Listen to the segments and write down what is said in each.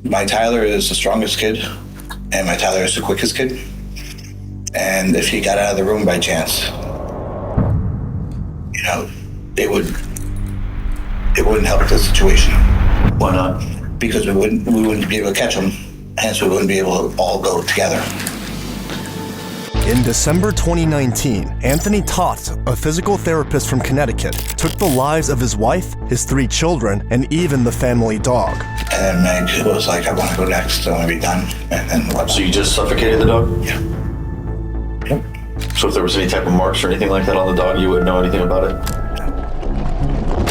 My Tyler is the strongest kid, and my Tyler is the quickest kid. And if he got out of the room by chance, it wouldn't help the situation. Why not? Because we wouldn't be able to catch him, hence we wouldn't be able to all go together. In December 2019, Anthony Todt, a physical therapist from Connecticut, took the lives of his wife, his 3 children, and even the family dog. And Meg was like, I want to go next, I want to be done. And then what? So you just suffocated the dog? Yeah. So if there was any type of marks or anything like that on the dog, you wouldn't know anything about it?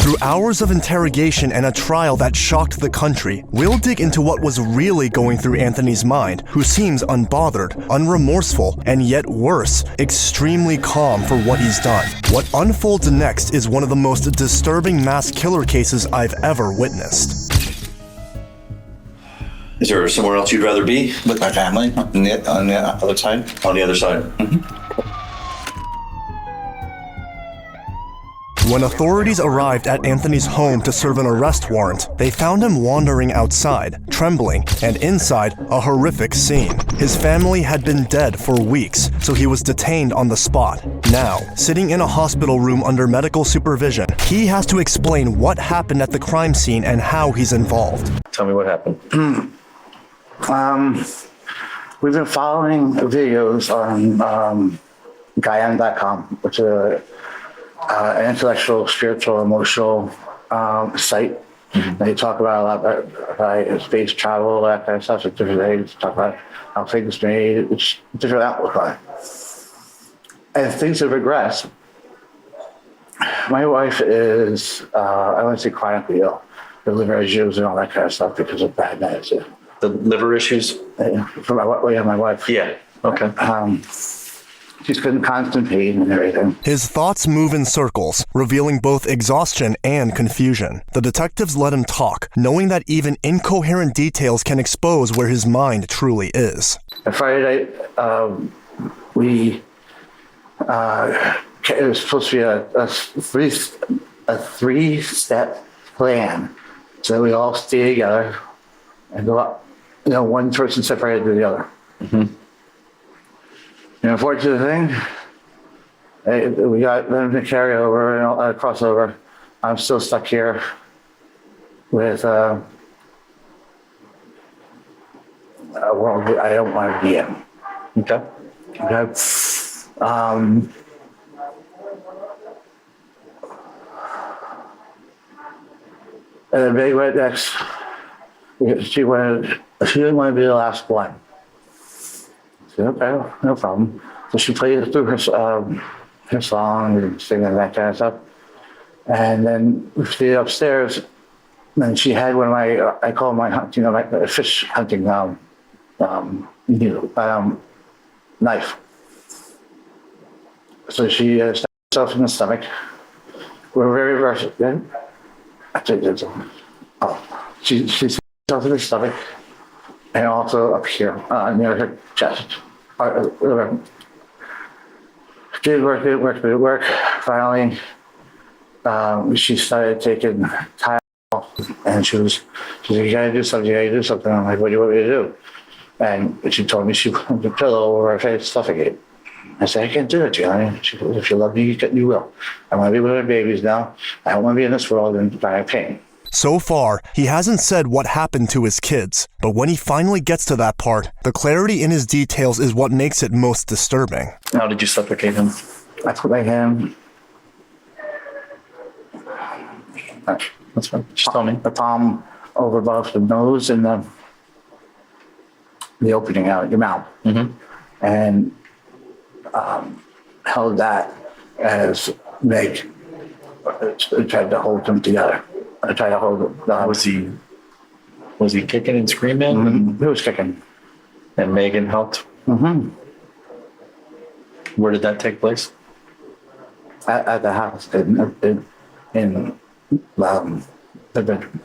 Through hours of interrogation and a trial that shocked the country, we'll dig into what was really going through Anthony's mind, who seems unbothered, unremorseful, and yet worse, extremely calm for what he's done. What unfolds next is one of the most disturbing mass killer cases I've ever witnessed. Is there somewhere else you'd rather be? With my family on the other side. On the other side? Mm-hmm. When authorities arrived at Anthony's home to serve an arrest warrant, they found him wandering outside, trembling, and inside a horrific scene. His family had been dead for weeks, so he was detained on the spot. Now, sitting in a hospital room under medical supervision, he has to explain what happened at the crime scene and how he's involved. Tell me what happened. We've been following videos on Guyana.com, which is an intellectual, spiritual, emotional site. Mm-hmm. They talk about a lot about space travel, that kind of stuff. It's different things. Talk about how things made, which different outlook on it. And things have regressed. My wife is, I wouldn't say chronically ill. The liver issues and all that kind of stuff because of bad medicine. The liver issues? For my wife. Yeah. Okay. She's in constant pain and everything. His thoughts move in circles, revealing both exhaustion and confusion. The detectives let him talk, knowing that even incoherent details can expose where his mind truly is. On Friday night, it was supposed to be a three-step plan, so we all stay together and go up. One person separated to the other. Mm-hmm. The unfortunate thing, we got them to carry over and crossover. I'm still stuck here with a world I don't want to be in. Okay. And the big went next. She didn't want to be the last one. I said, okay, no problem. So she played through her song and singing and that kind of stuff. And then we stayed upstairs. And she had one of my, I call my fish hunting knife. So she stabbed herself in the stomach. We're very versatile. She stabbed herself in the stomach and also up here near her chest. Did work. Finally, she started taking time off, and she said, you gotta do something. I'm like, what do you want me to do? And she told me she put the pillow over her face, suffocate. I said, I can't do that, Gianni. She goes, if you love me, you will. I want to be with my babies now. I don't want to be in this world and die of pain. So far, he hasn't said what happened to his kids, but when he finally gets to that part, the clarity in his details is what makes it most disturbing. How did you suffocate him? I put my hand. That's fine. Just tell me. The palm over both the nose and the opening out, your mouth. Mm-hmm. And held that as Meg tried to hold them together. I tried to hold them. Was he kicking and screaming? Mm-hmm. He was kicking. And Megan helped? Mm-hmm. Where did that take place? At the house in the bedroom.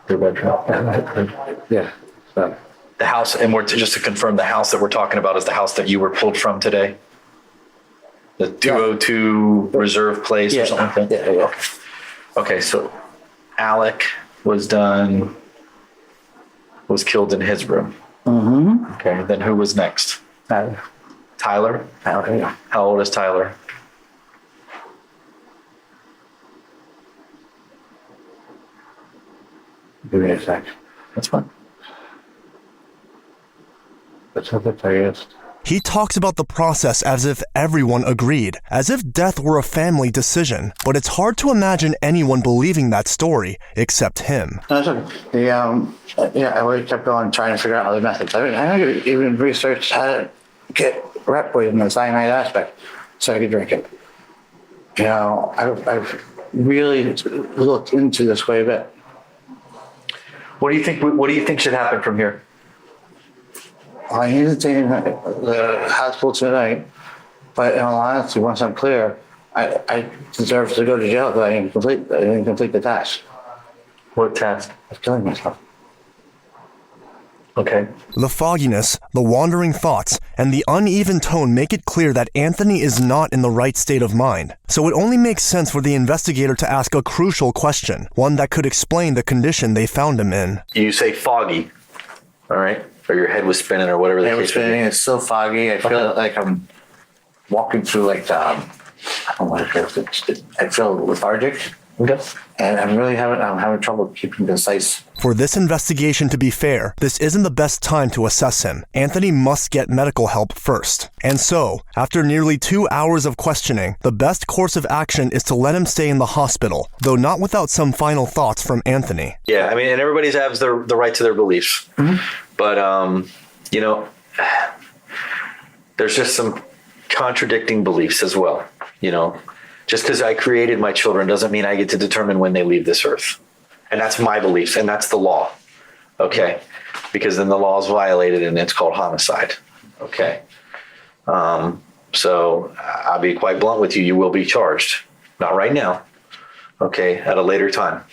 Your bedroom. Yeah. So. The house, and just to confirm, the house that we're talking about is the house that you were pulled from today? The 202 Reserve Place or something like that? Yeah. Okay, so Alec was done was killed in his room. Okay, then who was next? Tyler. Tyler? Yeah. How old is Tyler? Give me a sec. That's fine. That's what the therapist. He talks about the process as if everyone agreed, as if death were a family decision. But it's hard to imagine anyone believing that story except him. No, it's okay. I always kept going, trying to figure out other methods. I even researched how to get rat poison, the cyanide aspect, so I could drink it. You know, I've really looked into this quite a bit. What do you think? What do you think should happen from here? I need to take the hospital tonight, but in all honesty, once I'm clear, I deserve to go to jail because I didn't complete the task What task? of killing myself. Okay. The fogginess, the wandering thoughts, and the uneven tone make it clear that Anthony is not in the right state of mind. So it only makes sense for the investigator to ask a crucial question, one that could explain the condition they found him in. You say foggy, all right? Or your head was spinning or whatever the It was case may be. spinning. It's so foggy. I feel like I'm walking through like I don't know what it is. I feel lethargic, Okay. and I'm having trouble keeping concise. For this investigation to be fair, this isn't the best time to assess him. Anthony must get medical help first. And so, after nearly 2 hours of questioning, the best course of action is to let him stay in the hospital, though not without some final thoughts from Anthony. Yeah, I mean, and everybody has the right to their beliefs. But, you know, there's just some contradicting beliefs as well. You know, just because I created my children doesn't mean I get to determine when they leave this earth. And that's my belief, and that's the law. Okay? Because then the law is violated, and it's called homicide. Okay? So I'll be quite blunt with you. You will be charged. Not right now. Okay? At a later time.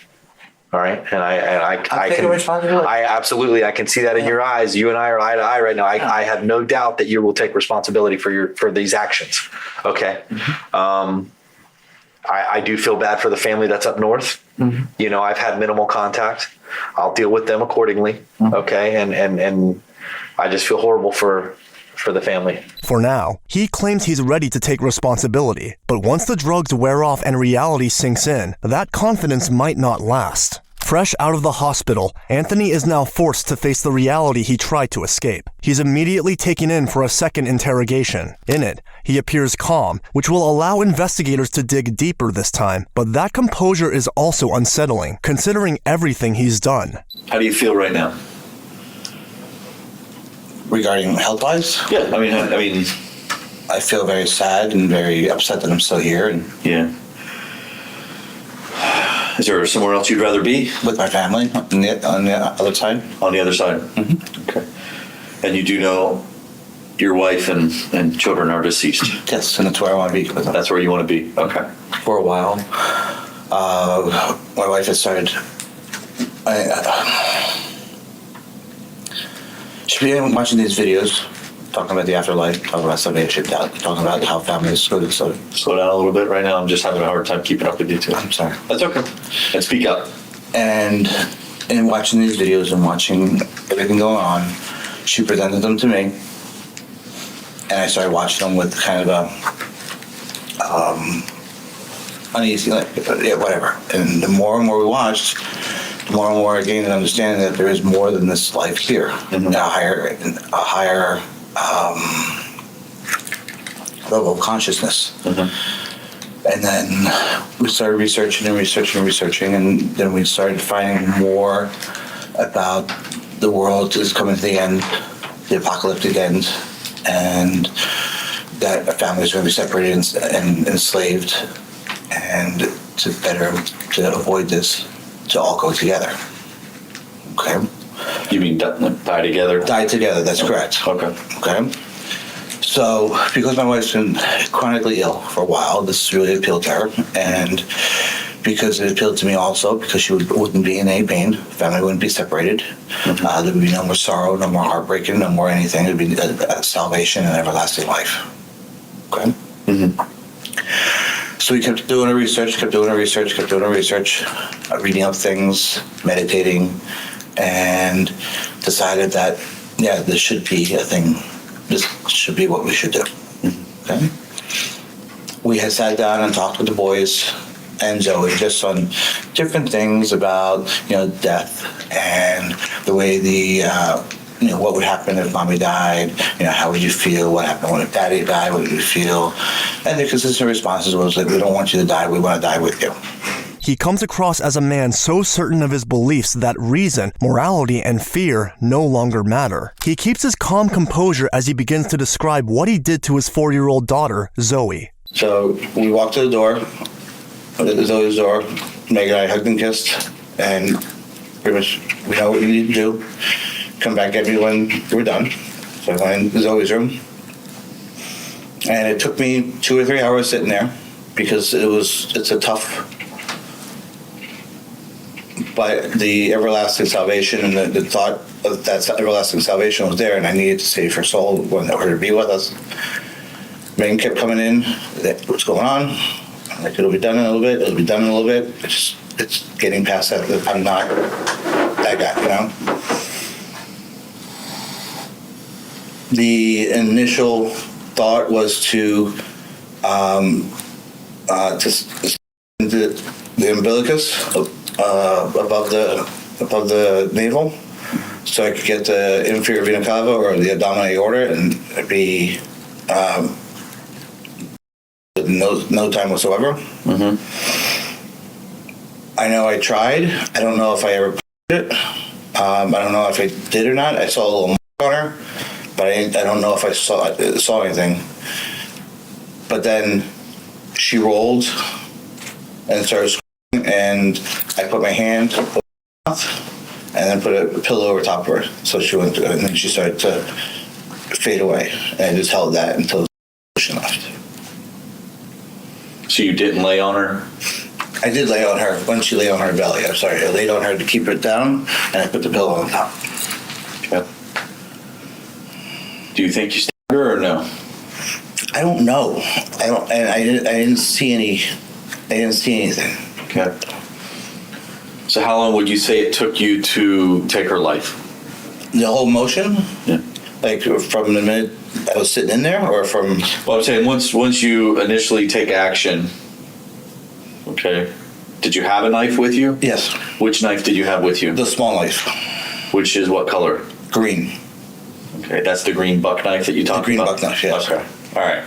All right, and I taking responsibility. I can see that in your eyes. You and I are eye to eye right now. I have no doubt that you will take responsibility for these actions. Okay, I do feel bad for the family that's up north. You know, I've had minimal contact. I'll deal with them accordingly. Okay, and I just feel horrible for the family. For now, he claims he's ready to take responsibility, but once the drugs wear off and reality sinks in, that confidence might not last. Fresh out of the hospital, Anthony is now forced to face the reality he tried to escape. He's immediately taken in for a second interrogation. In it, he appears calm, which will allow investigators to dig deeper this time, but that composure is also unsettling, considering everything he's done. How do you feel right now? Regarding health-wise, Yeah, I mean, I feel very sad and very upset that I'm still here and yeah. Is there somewhere else you'd rather be with my family on the other side. on the other side? Okay. And you do know your wife and children are deceased. Yes, and that's where I want to be with them. That's where you want to be. Okay. For a while. My wife has started. She's been watching these videos, talking about the afterlife, talking about salvation, talking about how family is good. So Slow down a little bit right now. I'm just having a hard time keeping up with you too. I'm sorry. That's okay. And speak up. And in watching these videos and watching everything going on, she presented them to me, and I started watching them with kind of a uneasy, like, yeah, whatever. And the more and more we watched, the more and more I gained an understanding that there is more than this life here, a higher level of consciousness. And then we started researching, and then we started finding more about the world is coming to the end, the apocalyptic end, and that families are going to be separated and enslaved, and to avoid this, to all go together. Okay? You mean die together? Die together, that's correct. Okay? So, because my wife's been chronically ill for a while, this really appealed to her, and because it appealed to me also, because she wouldn't be in any pain, family wouldn't be separated, there would be no more sorrow, no more heartbreaking, no more anything. It would be a salvation and everlasting life. Okay? So we kept doing our research, reading up things, meditating, and decided that, yeah, this should be a thing. This should be what we should do. Okay. We had sat down and talked with the boys and Zoe just on different things about, death and the way what would happen if mommy died, how would you feel, what happened when if daddy died, what would you feel? And the consistent responses was like, we don't want you to die, we want to die with you. He comes across as a man so certain of his beliefs that reason, morality, and fear no longer matter. He keeps his calm composure as he begins to describe what he did to his 4-year-old daughter, Zoe. So we walked to the door, Zoe's door. Megan and I hugged and kissed, and pretty much we know what we need to do. Come back at me when we're done. So I went in Zoe's room, and it took me 2 or 3 hours sitting there because it's a tough. But the everlasting salvation and the thought of that everlasting salvation was there, and I needed to save her soul, wanted her to be with us. Megan kept coming in. What's going on? I'm like, it'll be done in a little bit. It'll be done in a little bit. It's getting past that. I'm not that guy, The initial thought was to the umbilicus above the navel, so I could get the inferior vena cava or the abdominal aorta, and it'd be no time whatsoever. Mm-hmm. I know I tried. I don't know if I ever did it. I don't know if I did or not. I saw a little mark on her, but I don't know if I saw anything. But then she rolled and started screaming, and I put my hand over her mouth and then put a pillow over top of her. So she went, and then she started to fade away. And I just held that until she left. So you didn't lay on her? I did lay on her when she lay on her belly. I'm sorry. I laid on her to keep her down, and I put the pillow on top. Okay. Do you think you stabbed her or no? I don't know. I didn't see anything. Okay. So how long would you say it took you to take her life? The whole motion? Yeah. Like from the minute I was sitting in there, or from? Well, I'm saying once you initially take action, okay, did you have a knife with you? Yes. Which knife did you have with you? The small knife. Which is what color? Green. Okay, that's the green buck knife that you talked about? The green buck knife, yes. Okay, all right.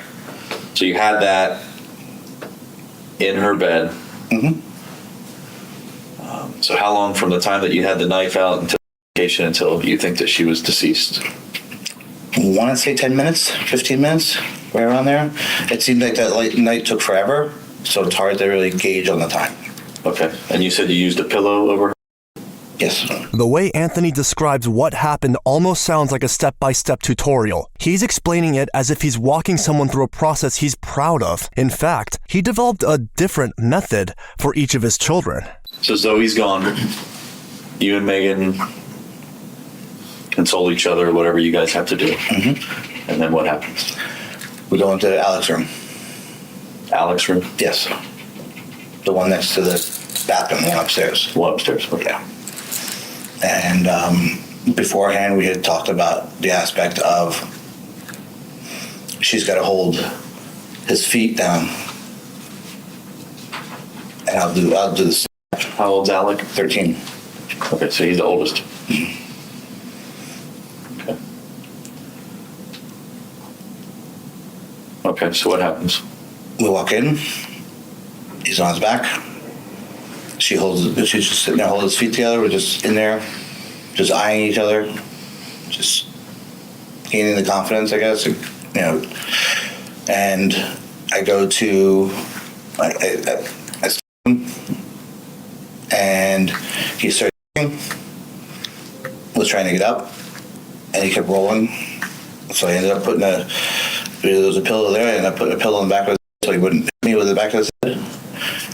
So you had that in her bed. Mm-hmm. So how long from the time that you had the knife out until you think that she was deceased? I want to say 10 minutes, 15 minutes, right around there. It seemed like that night took forever, so it's hard to really gauge on the time. Okay, and you said you used a pillow over her? Yes. The way Anthony describes what happened almost sounds like a step-by-step tutorial. He's explaining it as if he's walking someone through a process he's proud of. In fact, he developed a different method for each of his children. So Zoe's gone. You and Megan console each other, whatever you guys have to do. Mm-hmm. And then what happens? We go into Alex's room. Alex's room? Yes. The one next to the bathroom, the one upstairs. One upstairs, okay. Yeah. And beforehand, we had talked about the aspect of she's got to hold his feet down, and I'll do this. How old's Alec? 13. Okay, so he's the oldest. Okay. Okay, so what happens? We walk in. He's on his back. She's just sitting there holding his feet together. We're just in there, just eyeing each other, just gaining the confidence, I guess, And I go to, I stop him, and he started, was trying to get up, and he kept rolling. So I ended up putting there was a pillow there, and I put a pillow in the back of his head so he wouldn't hit me with the back of his head.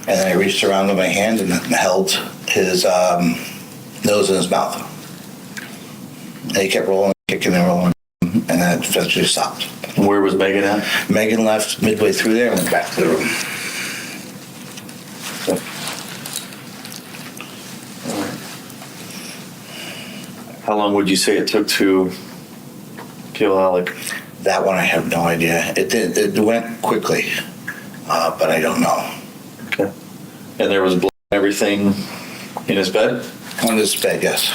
And then I reached around with my hand and held his nose in his mouth. And he kept rolling, kicking and rolling, and then it eventually stopped. Where was Megan at? Megan left midway through there and went back to the room. How long would you say it took to kill Alec? That one I have no idea. It went quickly, but I don't know. Okay. And there was blood and everything in his bed? On this bed, yes.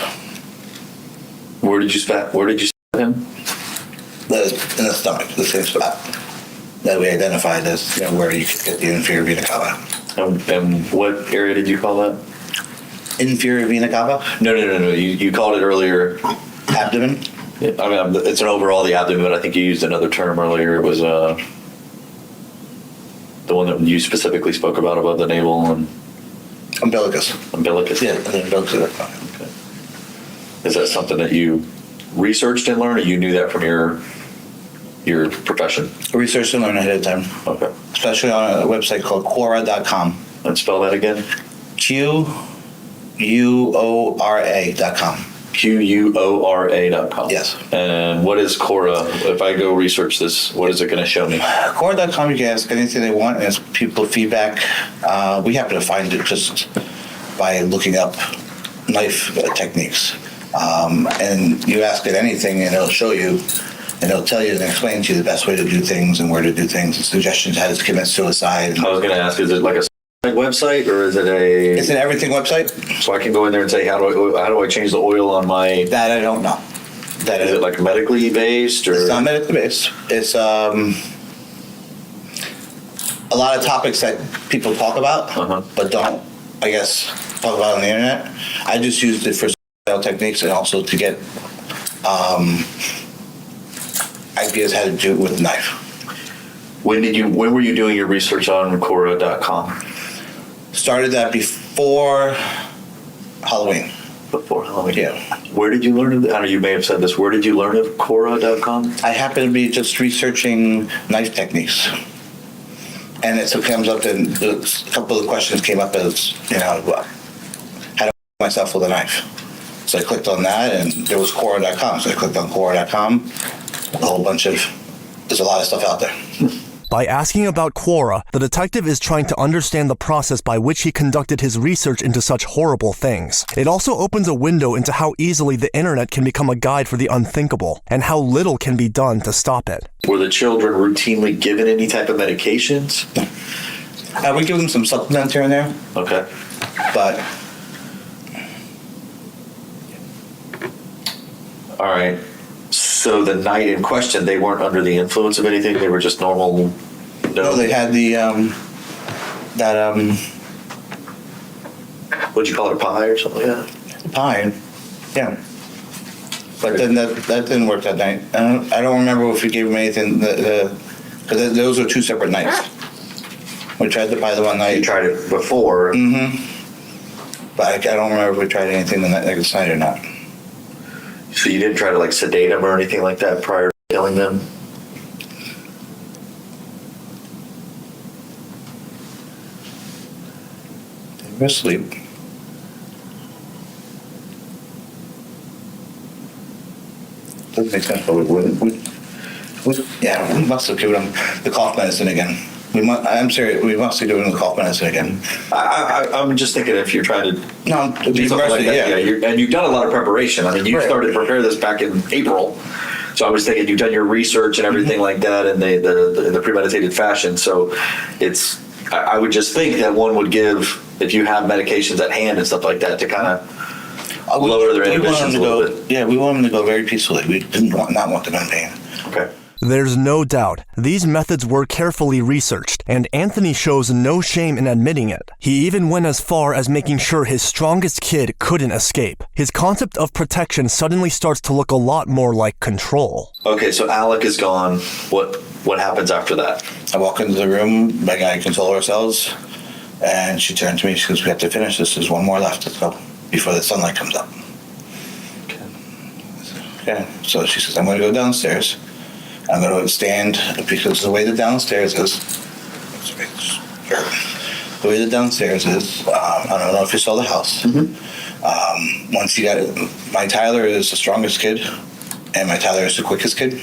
Where did you stab him? In the stomach, the same spot that we identified as where you could get the inferior vena cava. And what area did you call that? Inferior vena cava? No. You called it earlier. Abdomen? I mean, it's an overall the abdomen, but I think you used another term earlier. It was the one that you specifically spoke about above the navel and Umbilicus. umbilicus. Yeah, the umbilicus. Okay. Is that something that you researched and learned, or you knew that from your profession? Research and learn ahead of time, Okay. especially on a website called Quora.com. And spell that again. QUORA.com. QUORA.com. Yes. And what is Quora? If I go research this, what is it going to show me? Quora.com, you can ask anything they want, and it's people feedback. We happen to find it just by looking up knife techniques. And you ask it anything, and it'll show you, and it'll tell you and explain to you the best way to do things and where to do things, and suggestions how to commit suicide. I was going to ask, is it like a website, or is it It's a? an everything website. So I can go in there and say, how do I change the oil on my? That I don't know. That Is it like medically based, or? It's not medically based. It's a lot of topics that people talk about, but don't, I guess, talk about on the internet. I just used it for suicidal techniques and also to get ideas how to do it with a knife. When were you doing your research on Quora.com? Started that before Halloween. Before Halloween? Yeah. Where did you learn of it? I know you may have said this. Where did you learn of Quora.com? I happened to be just researching knife techniques. And it comes up, and a couple of the questions came up as, how to myself with a knife. So I clicked on that, and there was Quora.com. So I clicked on Quora.com. There's a lot of stuff out there. By asking about Quora, the detective is trying to understand the process by which he conducted his research into such horrible things. It also opens a window into how easily the internet can become a guide for the unthinkable, and how little can be done to stop it. Were the children routinely given any type of medications? We give them some supplements here and there, Okay. but All right. So the night in question, they weren't under the influence of anything? They were just normal? no, they had the What'd you call it, a pie or something like that? pine, yeah. But then that didn't work that night. I don't remember if we gave them anything. Because those are two separate nights. We tried to buy the one You night, tried it before. but I don't remember if we tried anything the next night or not. So you didn't try to like sedate them or anything like that prior to killing them? They were asleep. Doesn't make sense, but we wouldn't. We must have given them the cough medicine again. I'm serious, we must have given them the cough medicine again. I'm just thinking if you're trying to No, to do be something like aggressive, that, yeah. and you've done a lot of preparation. I mean, you Right. started to prepare this back in April. So I was thinking you've done your research and everything like that in the premeditated fashion. So I would just think that one would give, if you have medications at hand and stuff like that, to kind of lower their inhibitions a little bit. Yeah, we want them to go very peacefully. We didn't not want them in pain. Okay. There's no doubt these methods were carefully researched, and Anthony shows no shame in admitting it. He even went as far as making sure his strongest kid couldn't escape. His concept of protection suddenly starts to look a lot more like control. Okay, so Alec is gone. What happens after that? I walk into the room, Meg and I console ourselves, and she turned to me, she goes, "We have to finish this. There's one more left. Let's go before the sunlight comes up." Okay. So she says, "I'm going to go downstairs. I'm going to stand," because the way the downstairs is, I don't know if you saw the house. Once you got it, my Tyler is the strongest kid, and my Tyler is the quickest kid.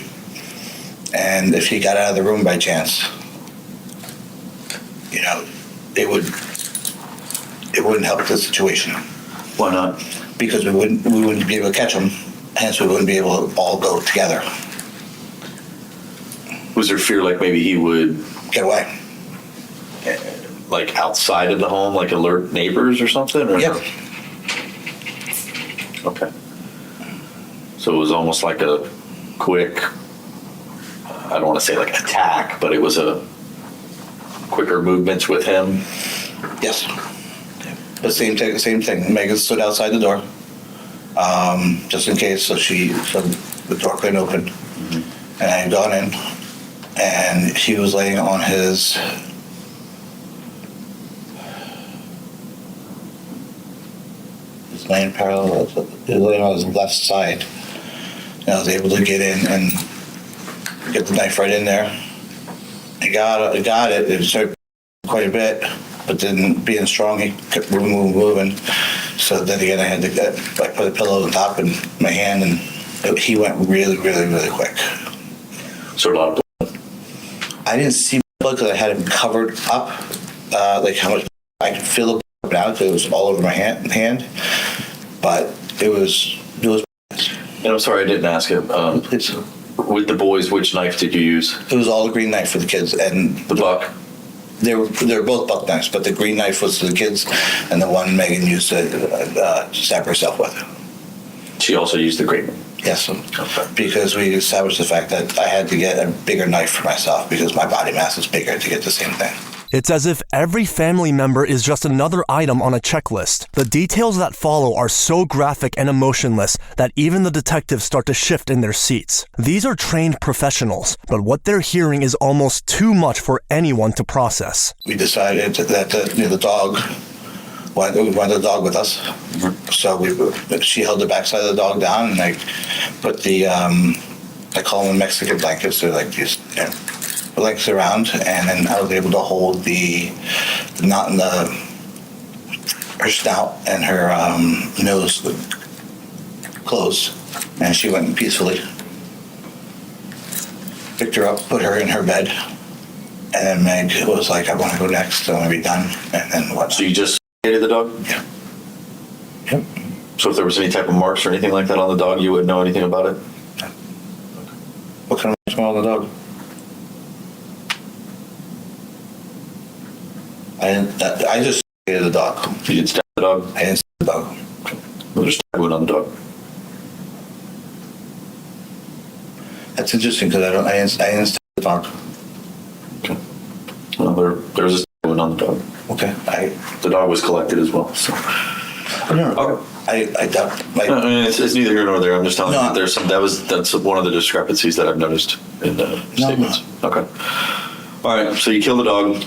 And if he got out of the room by chance, it wouldn't help the situation. Why not? Because we wouldn't be able to catch him hence we wouldn't be able to all go together. Was there fear like maybe he would Get away. like outside of the home, like alert neighbors or something? Or? Yep. Okay. So it was almost like a quick, I don't want to say like attack, but it was a quicker movements with him. Yes. The same thing. Megan stood outside the door, just in case, so the door couldn't open. And I had gone in, and he was laying on his laying parallel. He was laying on his left side, and I was able to get in and get the knife right in there. I got it. It hurt quite a bit, but then being strong, he kept moving. So then again, I had to put a pillow on top of my hand, and he went really, really, really quick. So a lot of blood. I didn't see blood because I had him covered up, like how much I could feel the blood out because it was all over my hand. But it was. And I'm sorry I didn't ask him. Please. With the boys, which knife did you use? It was all a green knife for the kids, and The buck. they were both buck knives, but the green knife was for the kids, and the one Megan used to stab herself with. She also used the green one. Yes, Okay. because we established the fact that I had to get a bigger knife for myself because my body mass is bigger to get the same thing. It's as if every family member is just another item on a checklist. The details that follow are so graphic and emotionless that even the detectives start to shift in their seats. These are trained professionals, but what they're hearing is almost too much for anyone to process. We decided that the dog, we wanted the dog with us. So she held the backside of the dog down, and I put the, I call them Mexican blankets. They're like these blankets around, and then I was able to hold the knot in her snout and her nose closed, and she went peacefully. Picked her up, put her in her bed, and then Meg was like, I want to go next, I want to be done, and then what? So you just hated the dog? Yeah. Yep. So if there was any type of marks or anything like that on the dog, you wouldn't know anything about it? What kind of marks were on the dog? I just hated the dog. You didn't stab the dog? I didn't stab the dog. Well, there's stab wound on the dog. That's interesting because I didn't stab the dog. Okay. Well, there was a stab wound on the dog. Okay. The dog was collected as well. So. No. I doubt. I mean, it's neither here nor there. I'm just telling No. you that's one of the discrepancies that I've noticed in the statements. No. Okay. All right. So you killed the dog.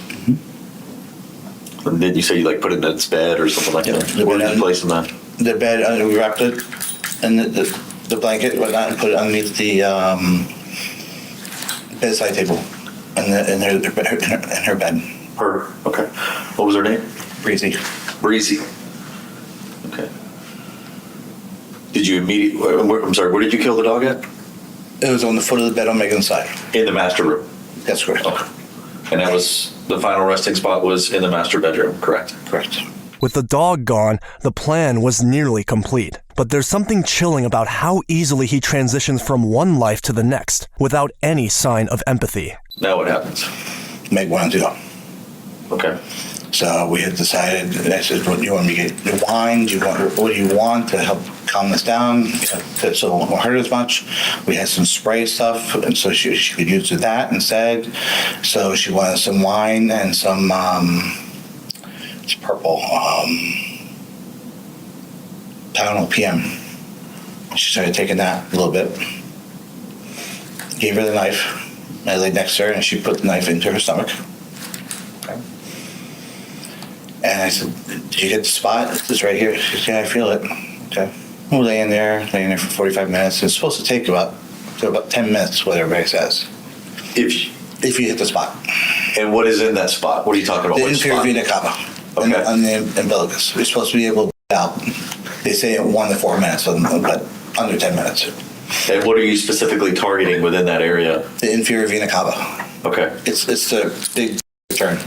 And then you say you like put it in its bed or something like Yeah, that. Where did you place it in? The bed, we wrapped it in the blanket and whatnot, and put it underneath the bedside table in her bed. Her. Okay. What was her name? Breezy. Breezy. Okay. Did you immediately? I'm sorry. Where did you kill the dog at? It was on the foot of the bed on Megan's side. In the master room. That's correct. Okay. And that was the final resting spot was in the master bedroom, correct? Correct. With the dog gone, the plan was nearly complete. But there's something chilling about how easily he transitions from one life to the next without any sign of empathy. Now what happens? Meg wanted to go. Okay. So we had decided, I said, what do you want me to get? Wine? What do you want to help calm this down? So it won't hurt as much. We had some spray stuff, and so she could use that instead. So she wanted some wine and some, it's purple, Tylenol PM. She started taking that a little bit. Gave her the knife. I laid next to her, and she put the knife into her stomach. And I said, did you get the spot? It's right here. She said, yeah, I feel it. Okay. We're laying there for 45 minutes. It's supposed to take about 10 minutes, what everybody says, if you hit the spot. And what is in that spot? What are you talking about? The What inferior spot? vena cava on the umbilicus. We're supposed to be able to get out. They say 1 to 4 minutes, but under 10 minutes. And what are you specifically targeting within that area? The inferior vena cava. Okay. It's the big turn.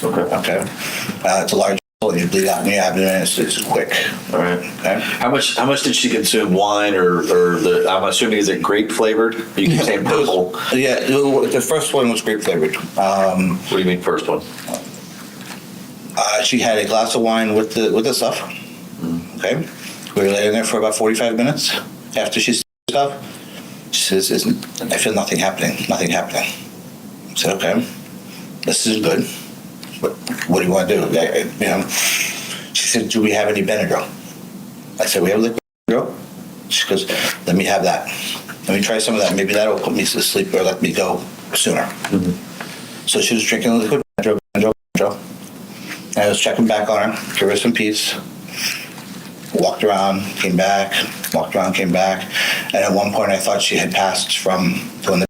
Okay. Okay. It's a large You bleed out in the abdomen. It's quick. All right. Okay. How much did she consume? Wine or the? I'm assuming is it grape flavored? You keep saying purple. Yeah, the first one was grape flavored. What do you mean first one? She had a glass of wine with the stuff. Okay. We were laying there for about 45 minutes after she stuff. She says, I feel nothing happening. Nothing happening. I said, okay, this is good. What do you want to do? She said, do we have any Benadryl? I said, we have liquid Benadryl. She goes, let me have that. Let me try some of that. Maybe that'll put me to sleep or let me go sooner. Mm-hmm. So she was drinking liquid Benadryl. And I was checking back on her, give her some peace. Walked around, came back, walked around, came back. And at one point I thought she had passed from doing the.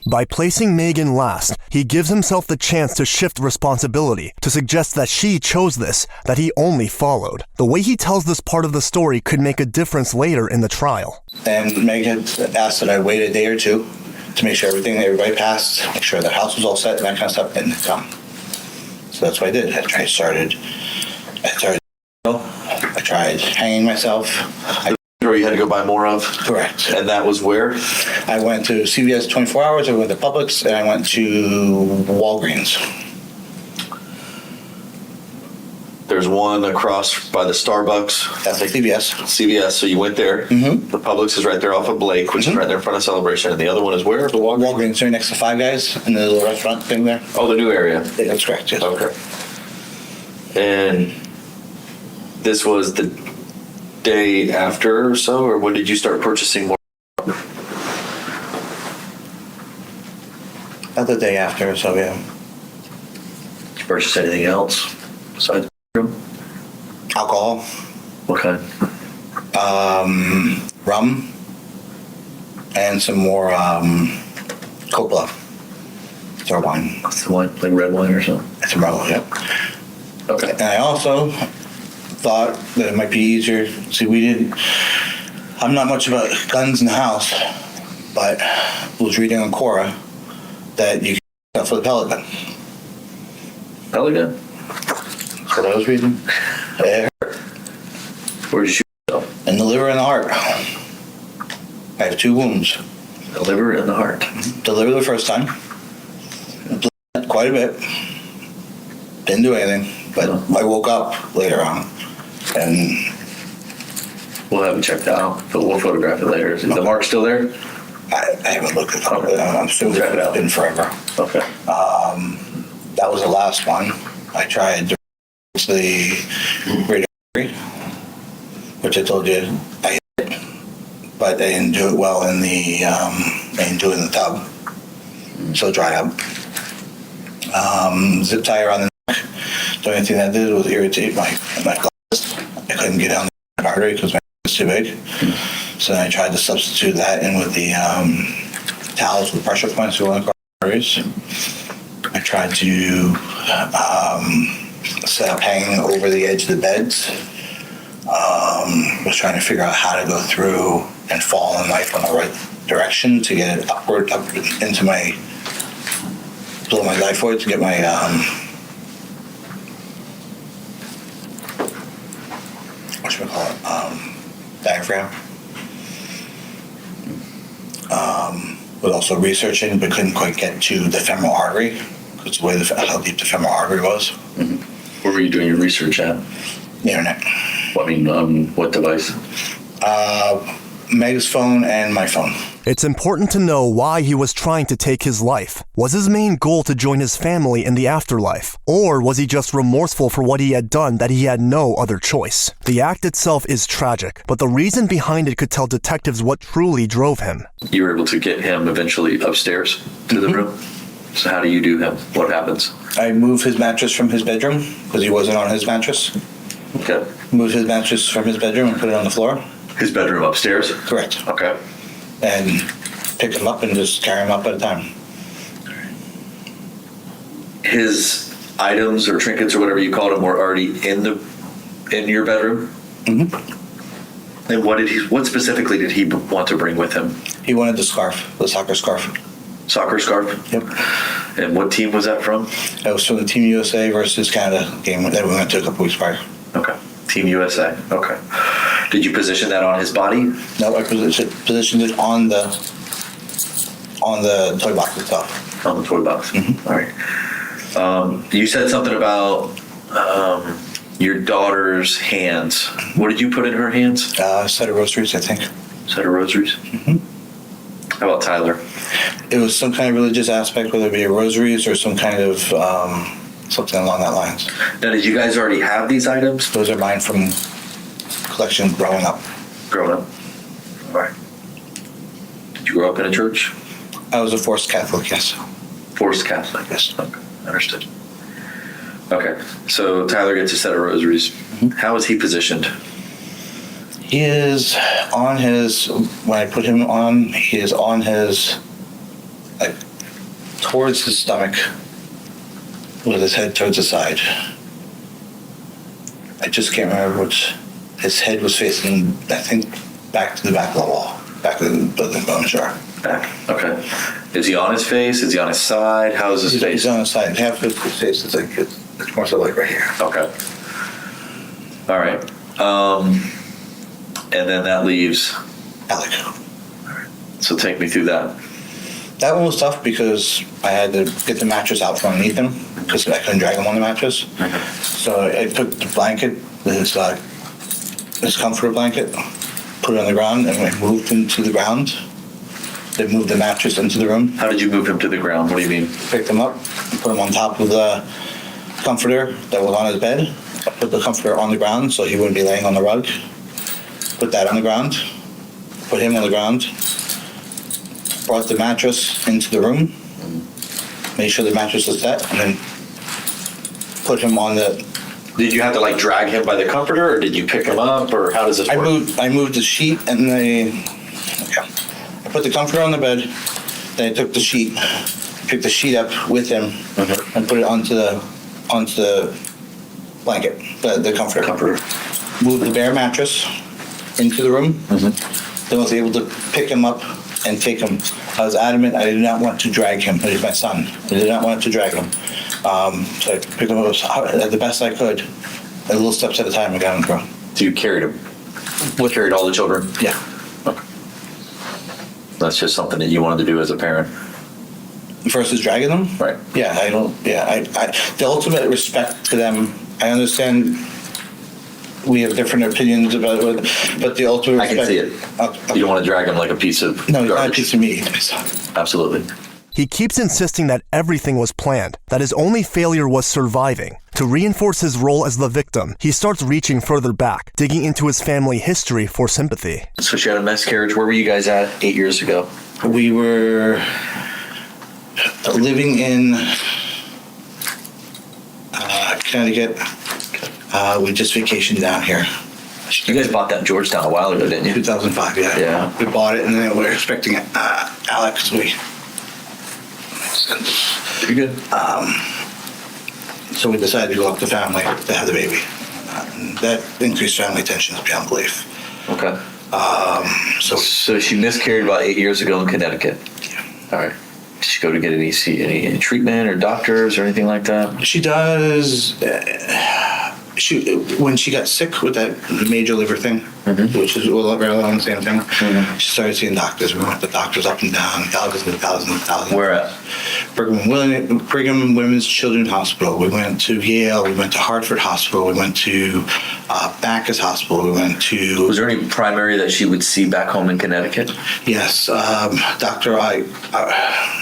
By placing Megan last, he gives himself the chance to shift responsibility, to suggest that she chose this, that he only followed. The way he tells this part of the story could make a difference later in the trial. And Meg had asked that I wait a day or two to make sure everybody passed, make sure the house was all set and that kind of stuff, and come. So that's what I did. I tried hanging myself. Or you had to go buy more of? Correct. And that was where? I went to CVS 24 Hours, I went to Publix, and I went to Walgreens. There's one across by the Starbucks. That's like CVS. CVS, so you went there. Mm-hmm. The Publix is right there off of Blake, which is right there in front of Celebration. And the other one is where? The Walgreens? Walgreens, right next to Five Guys, in the little restaurant thing there. Oh, the new area. Yeah, that's correct, yes. Okay. And this was the day after or so, or when did you start purchasing more? About the day after, so yeah. Did you purchase anything else besides room? Alcohol, What kind? rum, and some more Coppola. It's our wine. What's the wine? Like red wine or something? It's a rum, yep. Okay. And I also thought that it might be easier. See, I'm not much about guns in the house, but was reading on Quora that you can stuff with a pellet gun. Pellet gun? That's what I was reading. Yeah. Where did you shoot yourself? In the liver and the heart. I have 2 wounds. The liver and the heart. The liver the first time. Bled quite a bit. Didn't do anything, but I woke up later on. And We'll have it checked out, but we'll photograph it later. Is the mark still there? I haven't looked at it. I'm still Check it out. been forever. Okay. That was the last one. I tried the radiography, which I told you I hit, but I didn't do it well in the I didn't do it in the tub, so it dried up. Zip tie around the neck. The only thing that did was irritate my glasses. I couldn't get down the artery because my neck was too big. So then I tried to substitute that in with the towels with pressure points going across the arteries. I tried to set up hanging over the edge of the beds. Was trying to figure out how to go through and fall on the knife in the right direction to get it up into my below my xiphoid to get my diaphragm. Was also researching, but couldn't quite get to the femoral artery because how deep the femoral artery was. Mm-hmm. Where were you doing your research at? The internet. What device? Meg's phone and my phone. It's important to know why he was trying to take his life. Was his main goal to join his family in the afterlife? Or was he just remorseful for what he had done that he had no other choice? The act itself is tragic, but the reason behind it could tell detectives what truly drove him. You were able to get him eventually upstairs to the room? So how do you do him? What happens? I moved his mattress from his bedroom because he wasn't on his mattress. Okay. Moved his mattress from his bedroom and put it on the floor. His bedroom upstairs? Correct. Okay. And pick him up and just carry him up at a time. His items or trinkets or whatever you called them were already in your bedroom? Mm-hmm. And what specifically did he want to bring with him? He wanted the scarf, the soccer scarf. Soccer scarf? Yep. And what team was that from? That was from the Team USA versus Canada game that we went to a couple weeks prior. Okay. Team USA. Okay. Did you position that on his body? No, I positioned it on the toy box itself. On the toy box. Mm-hmm. All right. You said something about your daughter's hands. What did you put in her hands? A set of rosaries, I think. Set of rosaries? Mm-hmm. How about Tyler? It was some kind of religious aspect, whether it be rosaries or some kind of something along that lines. Now, did you guys already have these items? Those are mine from collection growing up. Growing up? All right. Did you grow up in a church? I was a forced Catholic, yes. Forced Catholic? Yes. Okay, understood. Okay, so Tyler gets a set of rosaries. Mm-hmm. How is he positioned? He is on his, when I put him on, he is on his, like, towards his stomach, with his head towards the side. I just can't remember which, his head was facing, I think, back to the back of the wall, back of the bone jar. Back. Okay. Is he on his face? Is he on his side? How is his face? He's on his side. Half of his face is like, it's more so like right here. Okay. All right. And then that leaves. Alec. So take me through that. That one was tough because I had to get the mattress out from underneath him because I couldn't drag him on the mattress. So I took the blanket, his comforter blanket, put it on the ground, and we moved him to the ground. Then moved the mattress into the room. How did you move him to the ground? What do you mean? Picked him up, and put him on top of the comforter that was on his bed. I put the comforter on the ground so he wouldn't be laying on the rug. Put that on the ground. Put him on the ground. Brought the mattress into the room. Made sure the mattress was set, and then put him on the. Did you have to like drag him by the comforter, or did you pick him up, or how does this work? I moved the sheet and I put the comforter on the bed. Then I took the sheet, picked the sheet up with him, and put it onto the blanket, the comforter. Moved the bare mattress into the room. Then was able to pick him up and take him. I was adamant I did not want to drag him. He's my son. I did not want to drag him. So I picked him up the best I could, a little steps at a time. I got him through. So you carried him? Carried all the children? Yeah. Okay. That's just something that you wanted to do as a parent? Versus dragging them? Right. Yeah, I the ultimate respect to them, I understand we have different opinions about it, but the ultimate I can respect. see it. Okay. You don't want to drag him like a piece of No, garbage. not a piece of meat. Absolutely. He keeps insisting that everything was planned, that his only failure was surviving. To reinforce his role as the victim, he starts reaching further back, digging into his family history for sympathy. So she had a miscarriage. Where were you guys at 8 years ago? We were living in Connecticut. We just vacationed down here. You guys bought that in Georgetown a while ago, didn't you? 2005, yeah. Yeah. We bought it, and then we were expecting Alex. You're good. So we decided to go up to family to have the baby. That increased family tensions beyond belief. Okay. So she miscarried about 8 years ago in Connecticut. Yeah. All right. Did she go to get any treatment or doctors or anything like that? She does. When she got sick with that major liver thing, which is very along the same thing, she started seeing doctors. We went to doctors up and down, thousands. Where at? Brigham Women's Children's Hospital. We went to Yale. We went to Hartford Hospital. We went to Backus Hospital. We went to. Was there any primary that she would see back home in Connecticut? Yes, Doctor.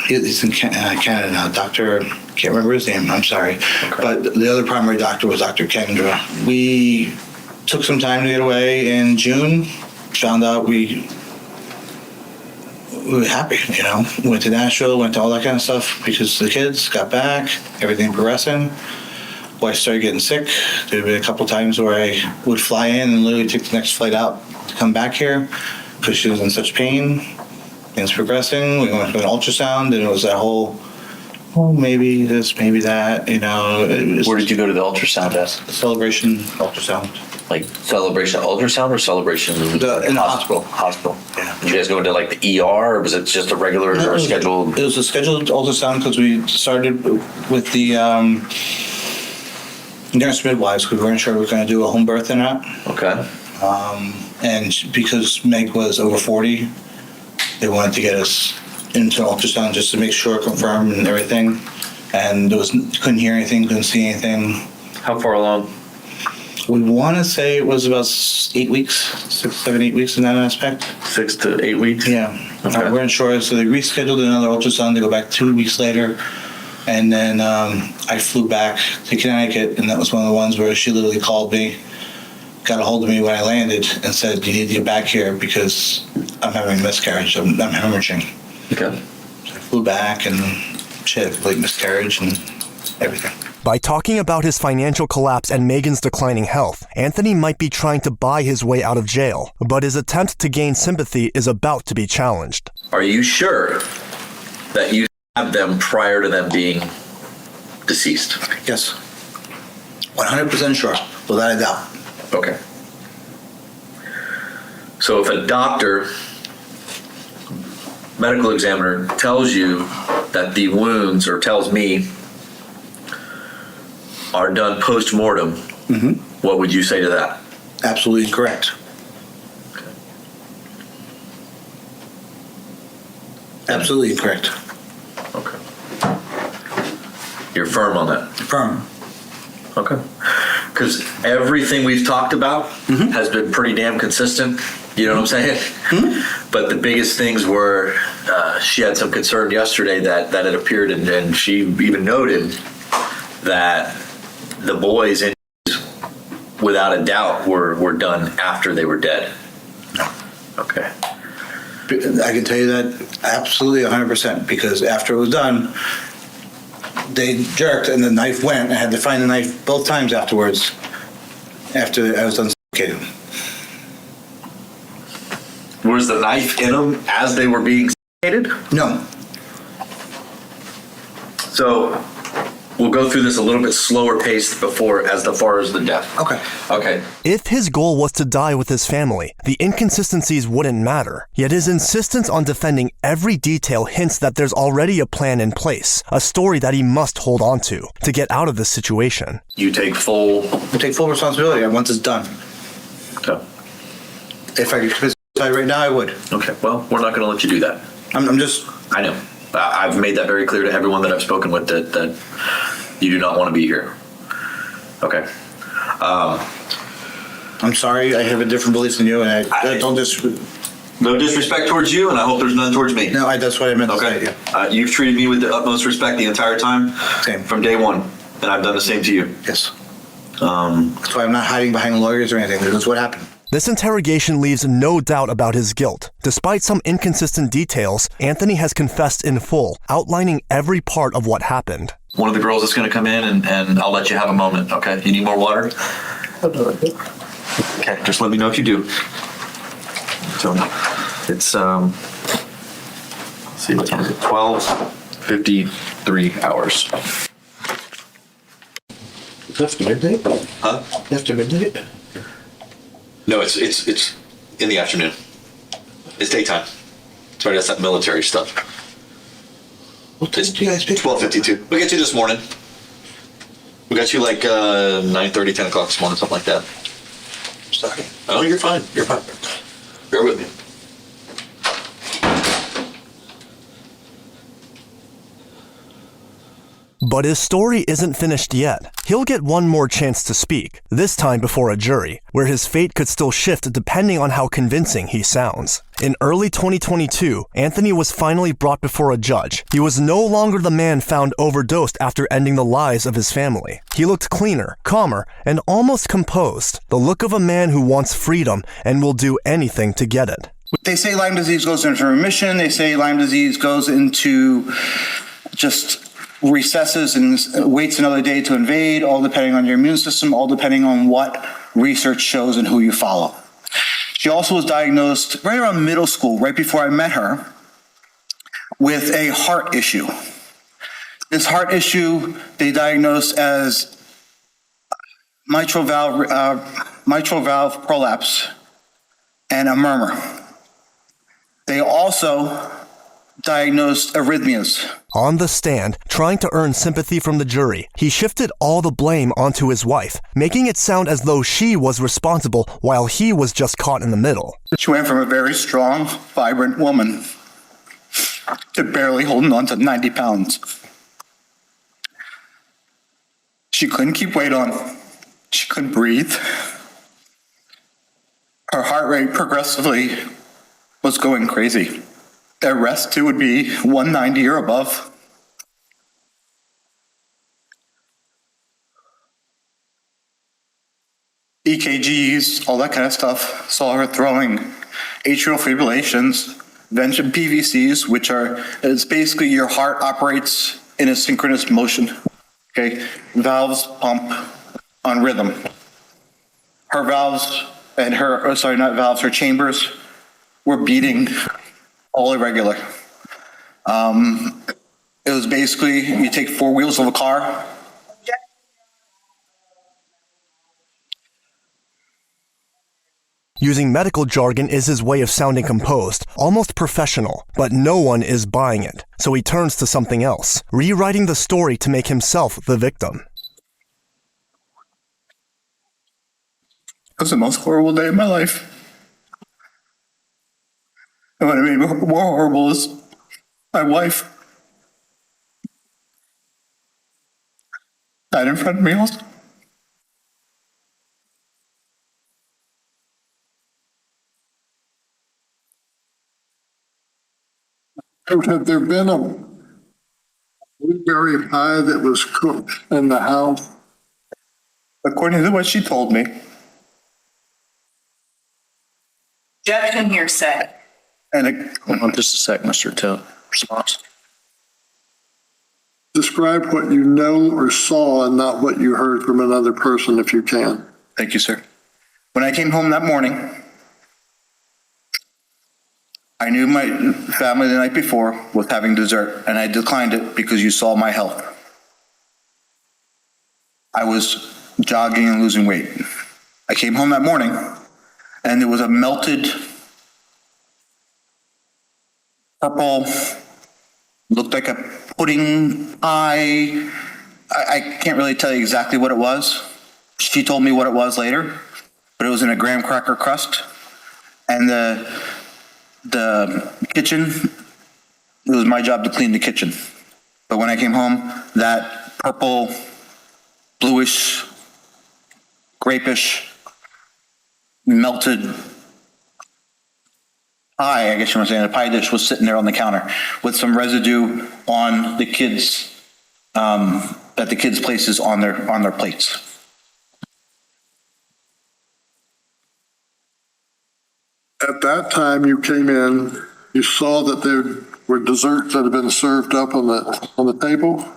He's in Canada now. Doctor. Can't remember his name. I'm sorry, but the other primary doctor was Dr. Kendra. We took some time to get away in June. Found out we were happy. Went to Nashville. Went to all that kind of stuff because the kids got back. Everything progressing. Wife started getting sick. There had been a couple times where I would fly in and literally take the next flight out to come back here because she was in such pain. Things progressing. We went to an ultrasound, and it was that whole. Oh, maybe this, maybe that, Where did you go to the ultrasound at? Celebration ultrasound. Like celebration ultrasound or celebration In the hospital. Hospital. Yeah. Did you guys go into like the ER, or was it just a regular or scheduled? It was a scheduled ultrasound because we started with the nurse midwives. We weren't sure we were going to do a home birth or not. Okay. And because Meg was over 40, they wanted to get us into an ultrasound just to make sure, confirm and everything. And couldn't hear anything, couldn't see anything. How far along? We want to say it was about 8 weeks, 6, 7, 8 weeks in that aspect. 6 to 8 weeks. Yeah, Okay. we weren't sure, so they rescheduled another ultrasound to go back 2 weeks later. And then I flew back to Connecticut, and that was one of the ones where she literally called me, got a hold of me when I landed, and said, "You need to get back here because I'm having a miscarriage. I'm hemorrhaging." Okay. So I flew back, and she had a complete miscarriage and everything. By talking about his financial collapse and Megan's declining health, Anthony might be trying to buy his way out of jail, but his attempt to gain sympathy is about to be challenged. Are you sure that you stabbed them prior to them being deceased? Yes, 100% sure, without a doubt. Okay. So if a doctor, medical examiner, tells you that the wounds, or tells me, are done post-mortem, what would you say to that? Absolutely correct. Absolutely correct. Okay. You're firm on that? Firm. Okay. Because everything we've talked about has been pretty damn consistent. You know what I'm saying? But the biggest things were, she had some concern yesterday that it appeared, and she even noted that the boys, without a doubt, were done after they were dead. No. Okay. I can tell you that absolutely 100% because after it was done, they jerked and the knife went. I had to find the knife both times afterwards after I was done suffocating. Was the knife in them as they were being suffocated? No. So we'll go through this a little bit slower paced as far as the death. Okay. Okay. If his goal was to die with his family, the inconsistencies wouldn't matter. Yet his insistence on defending every detail hints that there's already a plan in place, a story that he must hold on to get out of this situation. You take full. I take full responsibility once it's done. Okay. If I could commit suicide right now, I would. Okay. Well, we're not going to let you do that. I'm just. I know. I've made that very clear to everyone that I've spoken with that you do not want to be here. Okay. I'm sorry. I have a different belief than you, and I don't just. No disrespect towards you, and I hope there's none towards me. No, that's what I meant to Okay. say. Yeah. You've treated me with the utmost respect the entire time. Same. From day one, and I've done the same to you. Yes. That's why I'm not hiding behind lawyers or anything. That's what happened. This interrogation leaves no doubt about his guilt. Despite some inconsistent details, Anthony has confessed in full, outlining every part of what happened. One of the girls is going to come in, and I'll let you have a moment. Okay. You need more water? Okay. Just let me know if you do. So it's let's see what time is it? 12:53 hours. After midnight? Huh? After midnight? No, it's in the afternoon. It's daytime. It's right. That's that military stuff. What time do you guys pick? 12:52. We got you this morning. We got you like 9:30, 10 o'clock this morning, something like that. Sorry. Oh, you're fine. You're fine. Bear with me. But his story isn't finished yet. He'll get one more chance to speak, this time before a jury, where his fate could still shift depending on how convincing he sounds. In early 2022, Anthony was finally brought before a judge. He was no longer the man found overdosed after ending the lives of his family. He looked cleaner, calmer, and almost composed, the look of a man who wants freedom and will do anything to get it. They say Lyme disease goes into remission. They say Lyme disease goes into just recesses and waits another day to invade, all depending on your immune system, all depending on what research shows and who you follow. She also was diagnosed right around middle school, right before I met her, with a heart issue. This heart issue they diagnosed as mitral valve prolapse and a murmur. They also diagnosed arrhythmias. On the stand, trying to earn sympathy from the jury, he shifted all the blame onto his wife, making it sound as though she was responsible while he was just caught in the middle. She went from a very strong, vibrant woman to barely holding on to 90 pounds. She couldn't keep weight on. She couldn't breathe. Her heart rate progressively was going crazy. At rest, it would be 190 or above. EKGs, all that kind of stuff, saw her throwing atrial fibrillations, vented PVCs, which it's basically your heart operates in a synchronous motion. Okay, valves pump on rhythm. Her valves and her chambers were beating all irregular. It was basically, you take four wheels of a car. Using medical jargon is his way of sounding composed, almost professional, but no one is buying it. So he turns to something else, rewriting the story to make himself the victim. It was the most horrible day of my life. And what made me more horrible is my wife died in front of me also. Have there been a blueberry pie that was cooked in the house? According to what she told me. Objection hearsay. And Hold on just a sec, Mr. Todt. Response. Describe what you know or saw and not what you heard from another person if you can. thank you, sir. When I came home that morning, I knew my family the night before was having dessert, and I declined it because you saw my health. I was jogging and losing weight. I came home that morning, and there was a melted purple, looked like a pudding pie. I can't really tell you exactly what it was. She told me what it was later, but it was in a graham cracker crust. And the kitchen, it was my job to clean the kitchen. But when I came home, that purple, bluish, grapish, melted pie, I guess you want to say, a pie dish was sitting there on the counter with some residue on the kids, that the kids places on their plates. At that time you came in, you saw that there were desserts that had been served up on the table?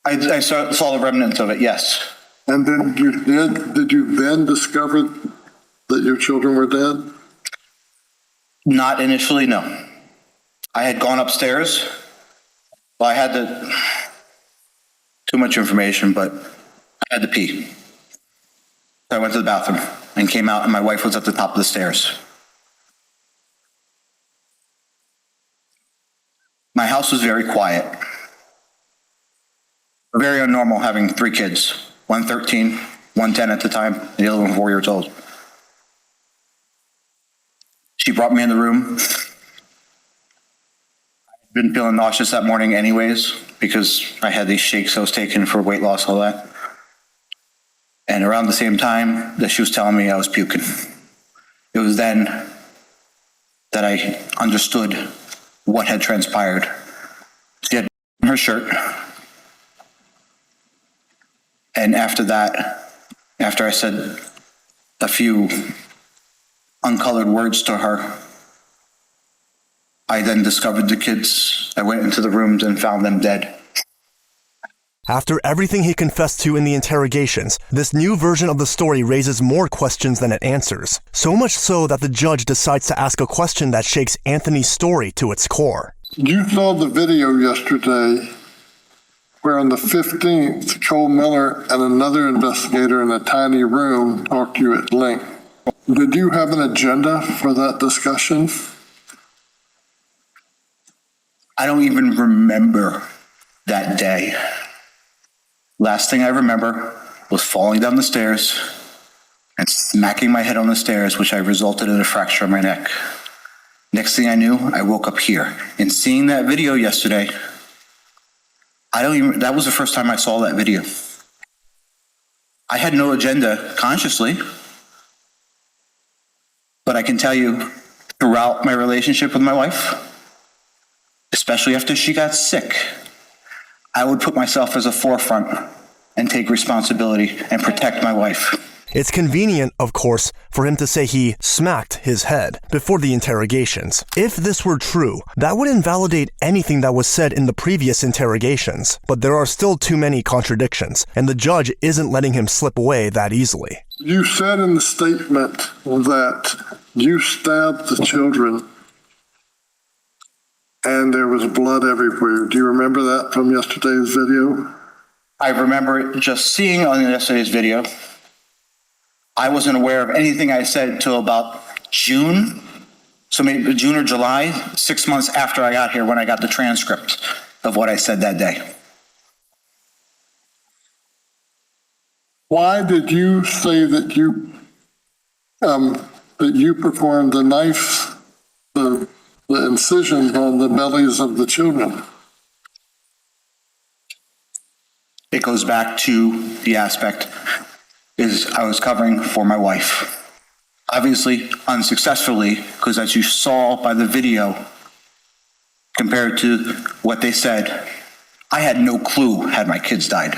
I saw the remnants of it, yes. And then did you then discover that your children were dead? Not initially, no. I had gone upstairs. Well, I had too much information, but I had to pee. So I went to the bathroom and came out, and my wife was at the top of the stairs. My house was very quiet. Very unnormal having three kids, one 13, one 10 at the time, and the other one 4 years old. She brought me in the room. I'd been feeling nauseous that morning anyways, because I had these shakes I was taking for weight loss, all that. And around the same time that she was telling me I was puking. It was then that I understood what had transpired. She had her shirt. And after that, after I said a few uncolored words to her, I then discovered the kids. I went into the rooms and found them dead. After everything he confessed to in the interrogations, this new version of the story raises more questions than it answers. So much so that the judge decides to ask a question that shakes Anthony's story to its core. You saw the video yesterday where on the 15th, Cole Miller and another investigator in a tiny room talked to you at length. Did you have an agenda for that discussion? I don't even remember that day. Last thing I remember was falling down the stairs and smacking my head on the stairs, which resulted in a fracture of my neck. Next thing I knew, I woke up here. And seeing that video yesterday, that was the first time I saw that video. I had no agenda consciously, but I can tell you throughout my relationship with my wife, especially after she got sick, I would put myself as a forefront and take responsibility and protect my wife. It's convenient, of course, for him to say he smacked his head before the interrogations. If this were true, that would invalidate anything that was said in the previous interrogations. But there are still too many contradictions, and the judge isn't letting him slip away that easily. You said in the statement that you stabbed the children and there was blood everywhere. Do you remember that from yesterday's video? I remember just seeing on yesterday's video. I wasn't aware of anything I said until about June. So maybe June or July, 6 months after I got here, when I got the transcript of what I said that day. Why did you say that you performed the knife, the incisions on the bellies of the children? It goes back to the aspect is I was covering for my wife. Obviously unsuccessfully, because as you saw by the video, compared to what they said, I had no clue had my kids died.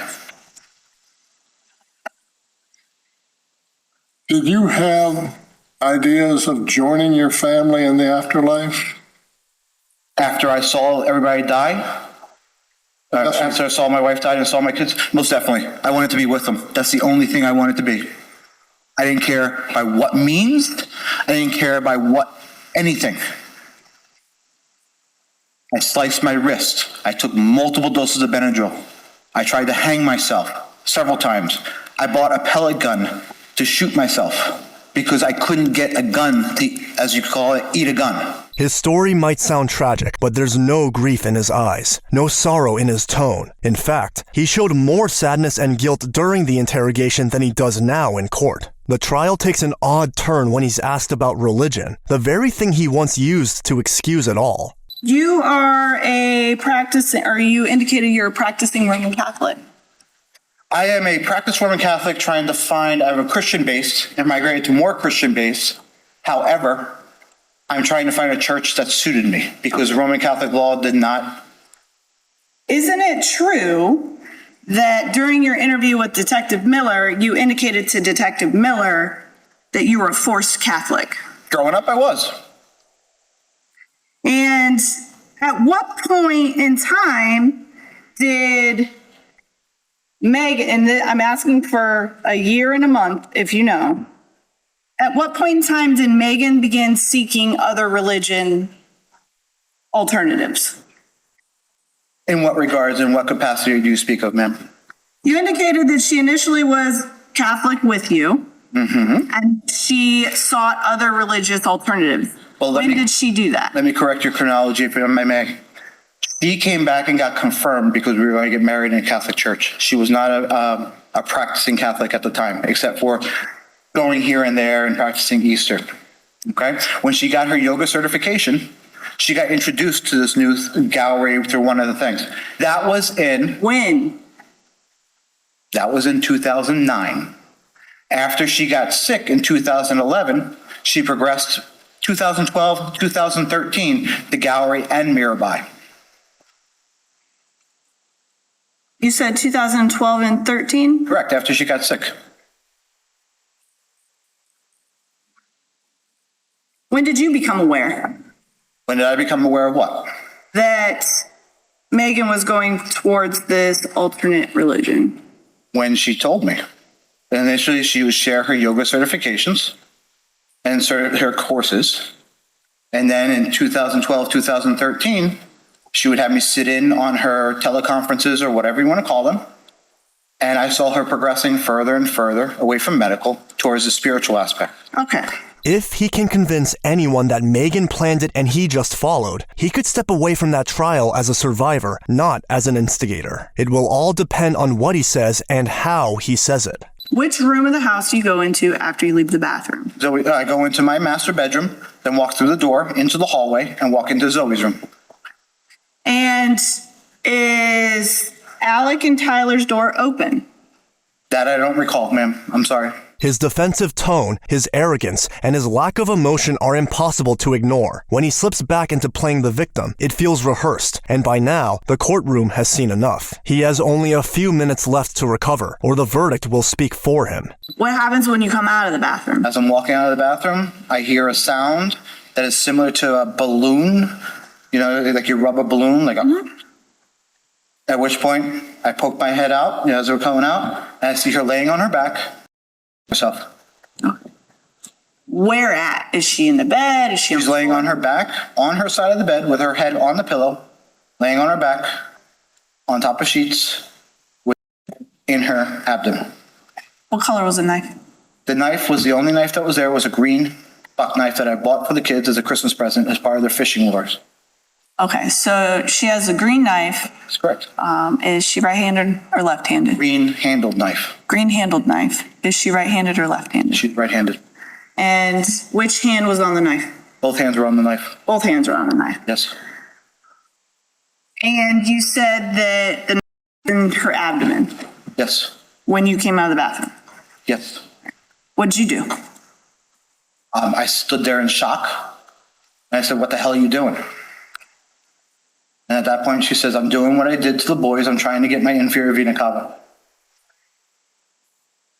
Did you have ideas of joining your family in the afterlife? After I saw everybody die, after I saw my wife die and saw my kids, most definitely. I wanted to be with them. That's the only thing I wanted to be. I didn't care by what means. I didn't care by what anything. I sliced my wrist. I took multiple doses of Benadryl. I tried to hang myself several times. I bought a pellet gun to shoot myself because I couldn't get a gun to, as you call it, eat a gun. His story might sound tragic, but there's no grief in his eyes, no sorrow in his tone. In fact, he showed more sadness and guilt during the interrogation than he does now in court. The trial takes an odd turn when he's asked about religion, the very thing he once used to excuse it all. You indicated you're a practicing Roman Catholic. I am a practiced Roman Catholic trying to find, I have a Christian base and migrated to more Christian base. However, I'm trying to find a church that suited me because Roman Catholic law did not. Isn't it true that during your interview with Detective Miller, you indicated to Detective Miller that you were a forced Catholic? Growing up, I was. And at what point in time did Megan, and I'm asking for a year and a month, if you know, at what point in time did Megan begin seeking other religion alternatives? In what regards, in what capacity do you speak of, ma'am? You indicated that she initially was Catholic with you, and she sought other religious alternatives. Well, when did she do that? Let me correct your chronology, if I may. She came back and got confirmed because we were going to get married in a Catholic church. She was not a practicing Catholic at the time, except for going here and there and practicing Easter. Okay? When she got her yoga certification, she got introduced to this new gallery through one of the things. That was in... When? That was in 2009. After she got sick in 2011, she progressed 2012, 2013, the gallery and Mirabai. You said 2012 and 13? Correct, after she got sick. When did you become aware? When did I become aware of what? That Megan was going towards this alternate religion. When she told me. Initially, she would share her yoga certifications and her courses. And then in 2012, 2013, She would have me sit in on her teleconferences or whatever you want to call them. And I saw her progressing further and further away from medical towards the spiritual aspect. Okay. If he can convince anyone that Megan planned it and he just followed, he could step away from that trial as a survivor, not as an instigator. It will all depend on what he says and how he says it. Which room of the house do you go into after you leave the bathroom? Zoe, I go into my master bedroom, then walk through the door into the hallway and walk into Zoe's room. And is Alec and Tyler's door open? That I don't recall, ma'am. I'm sorry. His defensive tone, his arrogance, and his lack of emotion are impossible to ignore. When he slips back into playing the victim, it feels rehearsed, and by now, the courtroom has seen enough. He has only a few minutes left to recover, or the verdict will speak for him. What happens when you come out of the bathroom? As I'm walking out of the bathroom, I hear a sound that is similar to a balloon, you know, like you rub a balloon, like a... At which point, I poke my head out, you know, as we're coming out, and I see her laying on her back, herself. Where at? Is she in the bed? Is she She's laying on her back, on her side of the bed, with her head on the pillow, laying on her back, on top of sheets, in her abdomen. What color was the knife? The knife was the only knife that was there, was a green buck knife that I bought for the kids as a Christmas present as part of their fishing lures. Okay, so she has a green knife. That's correct. Is she right-handed or left-handed? Green-handled knife. Green-handled knife. Is she right-handed or left-handed? She's right-handed. And which hand was on the knife? Both hands were on the knife. Both hands are on the knife. Yes. And you said that the knife was in her abdomen Yes. when you came out of the bathroom. Yes. What'd you do? I stood there in shock. And I said, "What the hell are you doing?" And at that point, she says, "I'm doing what I did to the boys. I'm trying to get my inferior vena cava."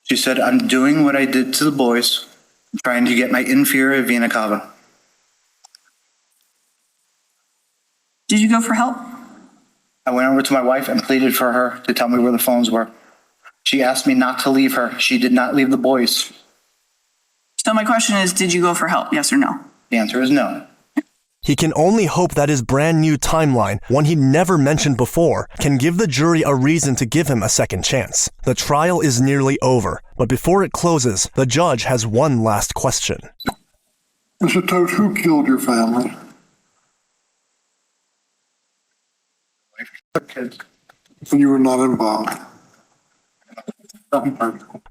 She said, "I'm doing what I did to the boys. I'm trying to get my inferior vena cava." Did you go for help? I went over to my wife and pleaded for her to tell me where the phones were. She asked me not to leave her. She did not leave the boys. So my question is, did you go for help? Yes or no? The answer is no. He can only hope that his brand new timeline, one he'd never mentioned before, can give the jury a reason to give him a second chance. The trial is nearly over, but before it closes, the judge has one last question. Mr. Todt, who killed your family? And you were not involved.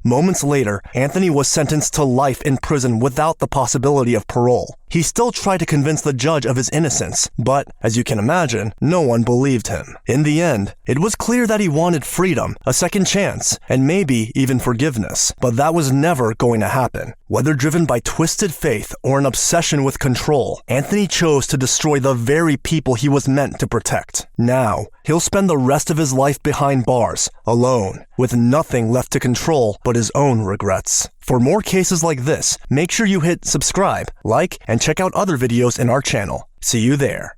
Moments later, Anthony was sentenced to life in prison without the possibility of parole. He still tried to convince the judge of his innocence, but, as you can imagine, no one believed him. In the end, it was clear that he wanted freedom, a second chance, and maybe even forgiveness. But that was never going to happen. Whether driven by twisted faith or an obsession with control, Anthony chose to destroy the very people he was meant to protect. Now, he'll spend the rest of his life behind bars, alone, with nothing left to control but his own regrets. For more cases like this, make sure you hit subscribe, like, and check out other videos in our channel. See you there.